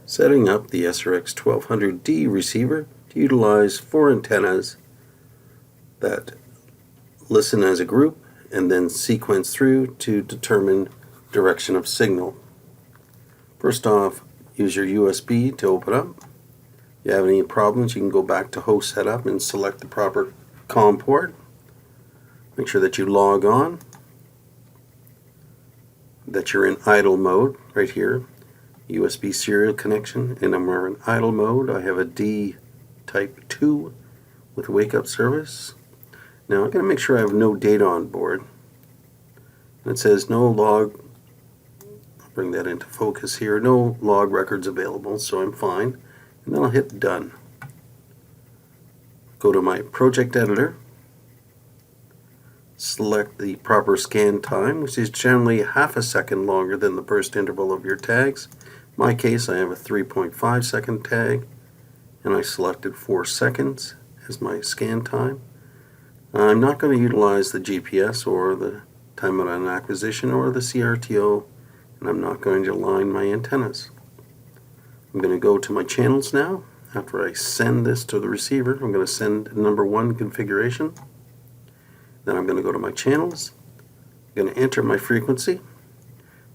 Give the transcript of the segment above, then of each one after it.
Setting up the SRX 1200D receiver to utilize 4 antennas that listen as a group and then sequence through to determine direction of signal. First off, use your USB to open up. If you have any problems, you can go back to host setup and select the proper COM port. Make sure that you log on, that you're in idle mode right here. USB serial connection, and we're in idle mode. I have a D type 2 with wake up service. Now I'm going to make sure I have no data on board. And it says no log, I'll bring that into focus here, no log records available, so I'm fine. And then I'll hit done. Go to my project editor, select the proper scan time, which is generally half a second longer than the burst interval of your tags. In my case, I have a 3.5 second tag, and I selected 4 seconds as my scan time. I'm not going to utilize the GPS or the time on acquisition or the CRTO, and I'm not going to align my antennas. I'm going to go to my channels now. After I send this to the receiver, I'm going to send number 1 configuration. Then I'm going to go to my channels. I'm going to enter my frequency.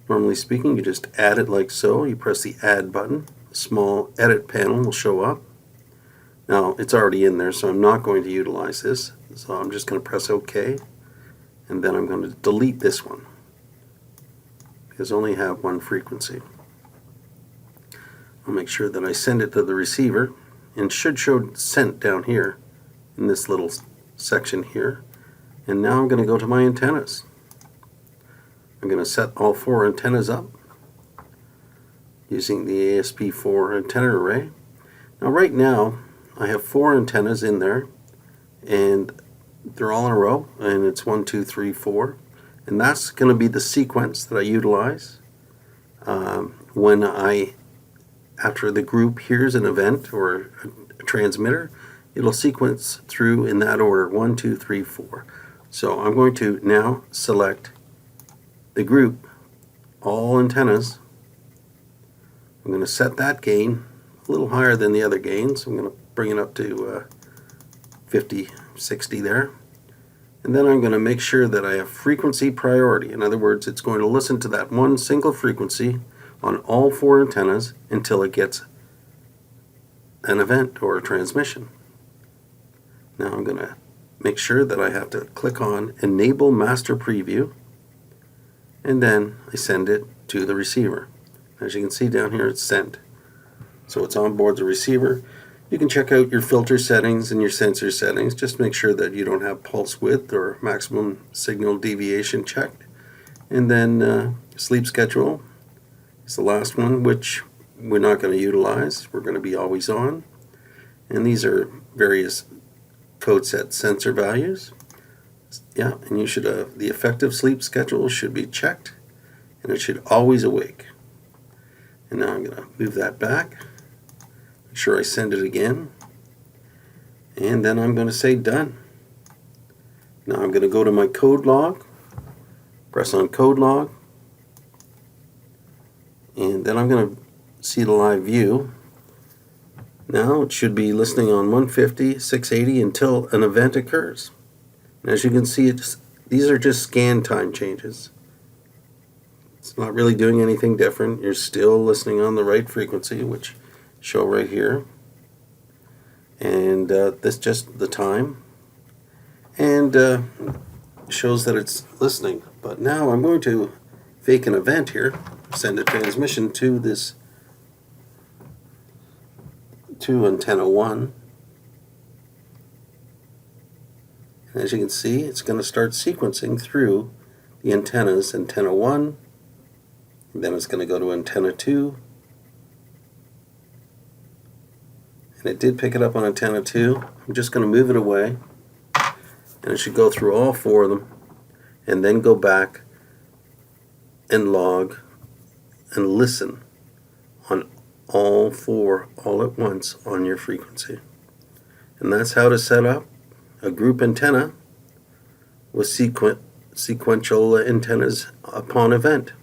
Normally speaking, you just add it like so. You press the add button. A small edit panel will show up. Now, it's already in there, so I'm not going to utilize this. So I'm just going to press OK. And then I'm going to delete this one, because I only have 1 frequency. I'll make sure that I send it to the receiver, and it should show sent down here in this little section here. And now I'm going to go to my antennas. I'm going to set all 4 antennas up using the ASP4 antenna array. Now right now I have 4 antennas in there, and they're all in a row, and it's 1, 2, 3, 4, and that's going to be the sequence that I utilize when after the group hears an event or a transmitter. It'll sequence through in that order, 1, 2, 3, 4. So I'm going to now select the group, all antennas. I'm going to set that gain a little higher than the other gains. I'm going to bring it up to 50, 60 there. And then I'm going to make sure that I have frequency priority. In other words, it's going to listen to that one single frequency on all 4 antennas until it gets an event or a transmission. Now I'm going to make sure that I have to click on Enable Master Preview, and then I send it to the receiver. As you can see down here, it's sent. So it's on board the receiver. You can check out your filter settings and your sensor settings. Just make sure that you don't have pulse width or maximum signal deviation checked. And then sleep schedule is the last one, which we're not going to utilize. We're going to be always on. And these are various code set sensor values. Yeah, and you should the effective sleep schedule should be checked, and it should always awake. And now I'm going to move that back. Make sure I send it again, and then I'm going to say done. Now I'm going to go to my code log, press on code log, and then I'm going to see the live view. Now it should be listening on 150, 680 until an event occurs. And as you can see, these are just scan time changes. It's not really doing anything different. You're still listening on the right frequency, which show right here. And this just the time. And shows that it's listening. But now I'm going to fake an event here, send a transmission to this to antenna 1. And as you can see, it's going to start sequencing through the antennas, antenna 1, and then it's going to go to antenna 2, and it did pick it up on antenna 2. I'm just going to move it away, and it should go through all 4 of them, and then go back and log and listen on all 4 all at once on your frequency. And that's how to set up a group antenna with sequential antennas upon event.